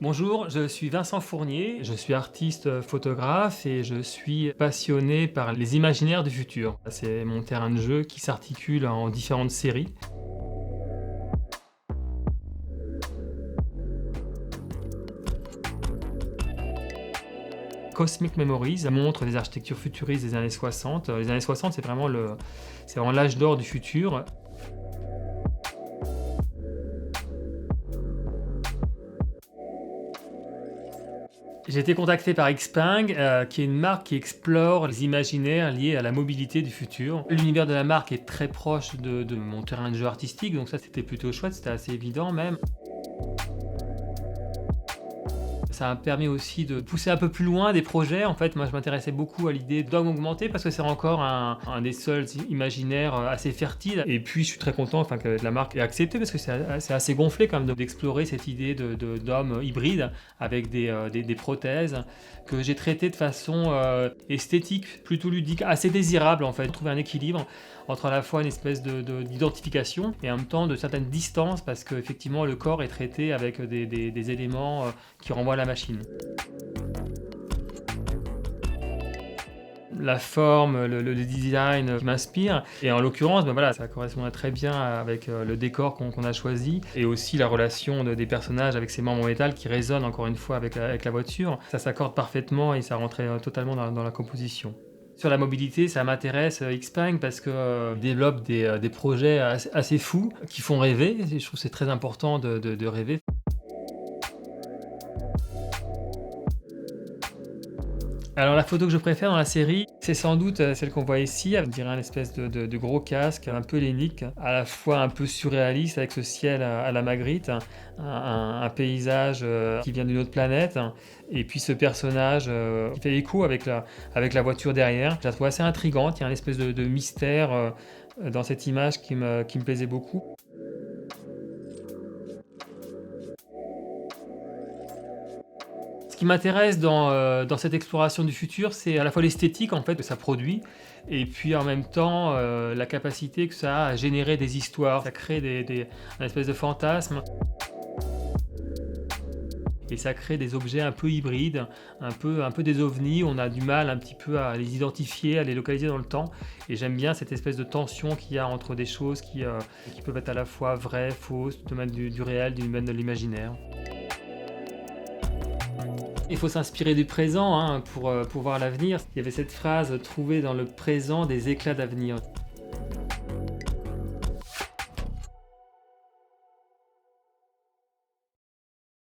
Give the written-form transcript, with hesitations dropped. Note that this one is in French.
Bonjour, je suis Vincent Fournier, je suis artiste photographe et je suis passionné par les imaginaires du futur. C'est mon terrain de jeu qui s'articule en différentes séries. Cosmic Memories montre des architectures futuristes des années 60. Les années 60, c'est vraiment l'âge d'or du futur. J'ai été contacté par Xpeng, qui est une marque qui explore les imaginaires liés à la mobilité du futur. L'univers de la marque est très proche de mon terrain de jeu artistique, donc ça c'était plutôt chouette, c'était assez évident même. Ça m'a permis aussi de pousser un peu plus loin des projets. En fait, moi, je m'intéressais beaucoup à l'idée d'homme augmenté parce que c'est encore un des seuls imaginaires assez fertiles. Et puis, je suis très content que la marque ait accepté parce que c'est assez gonflé quand même d'explorer cette idée d'homme hybride avec des prothèses que j'ai traité de façon esthétique, plutôt ludique, assez désirable en fait. Trouver un équilibre entre à la fois une espèce d'identification et en même temps de certaines distances parce qu'effectivement le corps est traité avec des éléments qui renvoient à la machine. La forme, le design qui m'inspire et en l'occurrence ça correspondait très bien avec le décor qu'on a choisi et aussi la relation des personnages avec ces membres en métal qui résonnent encore une fois avec la voiture. Ça s'accorde parfaitement et ça rentrait totalement dans la composition. Sur la mobilité, ça m'intéresse Xpeng parce que développe des projets assez fous qui font rêver. Et je trouve que c'est très important de rêver. Alors la photo que je préfère dans la série, c'est sans doute celle qu'on voit ici, on dirait un espèce de gros casque un peu lénique, à la fois un peu surréaliste avec ce ciel à la Magritte, un paysage qui vient d'une autre planète, et puis ce personnage qui fait écho avec la voiture derrière. Je la trouve assez intrigante, il y a une espèce de mystère dans cette image qui me plaisait beaucoup. Ce qui m'intéresse dans cette exploration du futur, c'est à la fois l'esthétique en fait que ça produit, et puis en même temps la capacité que ça a à générer des histoires. Ça crée un espèce de fantasme. Et ça crée des objets un peu hybrides, un peu des ovnis. On a du mal un petit peu à les identifier, à les localiser dans le temps. Et j'aime bien cette espèce de tension qu'il y a entre des choses qui peuvent être à la fois vraies, fausses, du domaine du réel, du domaine de l'imaginaire. Il faut s'inspirer du présent pour voir l'avenir. Il y avait cette phrase « Trouver dans le présent des éclats d'avenir ».